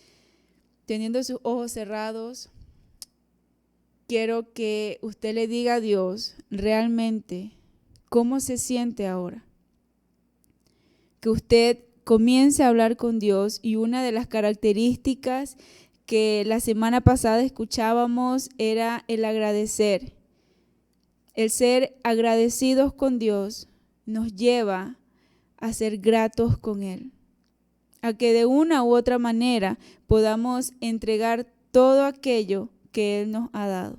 teniendo sus ojos cerrados, quiero que usted le diga a Dios realmente cómo se siente ahora. Que usted comience a hablar con Dios, y una de las características que la semana pasada escuchábamos era el agradecer. El ser agradecidos con Dios nos lleva a ser gratos con Él, a que de una u otra manera podamos entregar todo aquello que Él nos ha dado.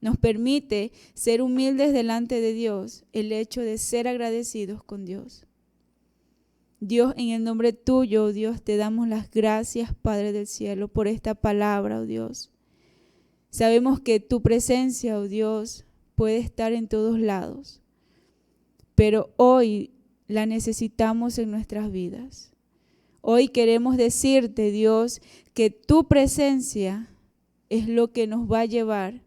Nos permite ser humildes delante de Dios el hecho de ser agradecidos con Dios. Dios, en el nombre tuyo, oh Dios, te damos las gracias, Padre del cielo, por esta palabra, oh Dios. Sabemos que tu presencia, oh Dios, puede estar en todos lados, pero hoy la necesitamos en nuestras vidas. Hoy queremos decirte, Dios, que tu presencia es lo que nos va a llevar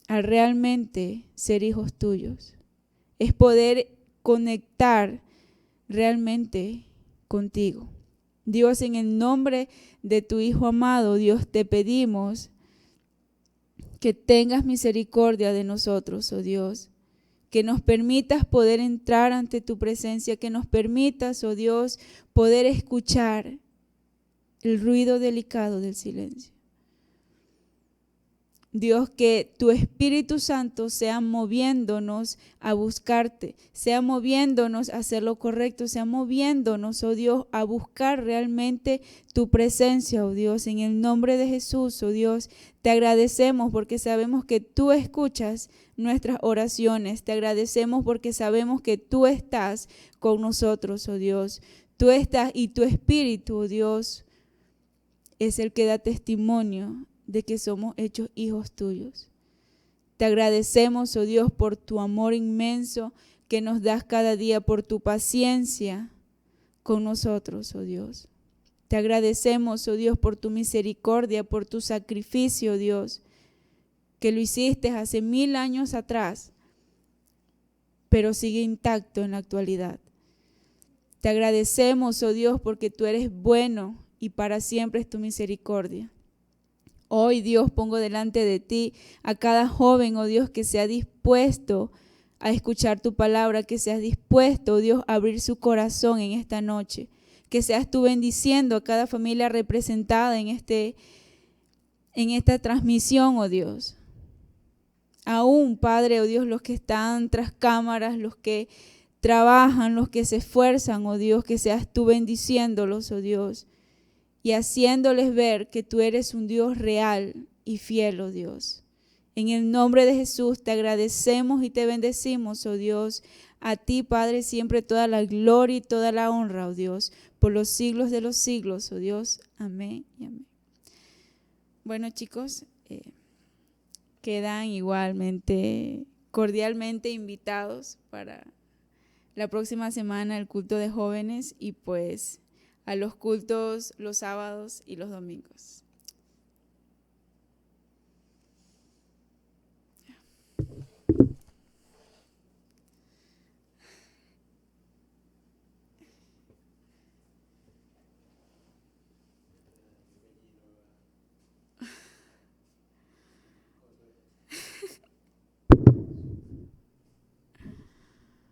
a realmente ser hijos tuyos. Es poder conectar realmente contigo. Dios, en el nombre de tu Hijo amado, Dios, te pedimos que tengas misericordia de nosotros, oh Dios, que nos permitas poder entrar ante tu presencia, que nos permitas, oh Dios, poder escuchar el ruido delicado del silencio. Dios, que tu Espíritu Santo sea moviéndonos a buscarte, sea moviéndonos a hacer lo correcto, sea moviéndonos, oh Dios, a buscar realmente tu presencia, oh Dios. En el nombre de Jesús, oh Dios, te agradecemos porque sabemos que tú escuchas nuestras oraciones. Te agradecemos porque sabemos que tú estás con nosotros, oh Dios. Tú estás y tu Espíritu, oh Dios, es el que da testimonio de que somos hechos hijos tuyos. Te agradecemos, oh Dios, por tu amor inmenso que nos das cada día, por tu paciencia con nosotros, oh Dios. Te agradecemos, oh Dios, por tu misericordia, por tu sacrificio, Dios, que lo hiciste hace 1000 años atrás, pero sigue intacto en la actualidad. Te agradecemos, oh Dios, porque tú eres bueno y para siempre es tu misericordia. Hoy, Dios, pongo delante de ti a cada joven, oh Dios, que sea dispuesto a escuchar tu palabra, que seas dispuesto, oh Dios, a abrir su corazón en esta noche, que seas tú bendiciendo a cada familia representada en esta transmisión, oh Dios. Aún, Padre, oh Dios, los que están tras cámaras, los que trabajan, los que se esfuerzan, oh Dios, que seas tú bendiciéndolos, oh Dios, y haciéndoles ver que tú eres un Dios real y fiel, oh Dios. En el nombre de Jesús te agradecemos y te bendecimos, oh Dios. A ti, Padre, siempre toda la gloria y toda la honra, oh Dios, por los siglos de los siglos, oh Dios. Amén y amén. Bueno, chicos, quedan igualmente cordialmente invitados para la próxima semana el culto de jóvenes y pues a los cultos los sábados y los domingos.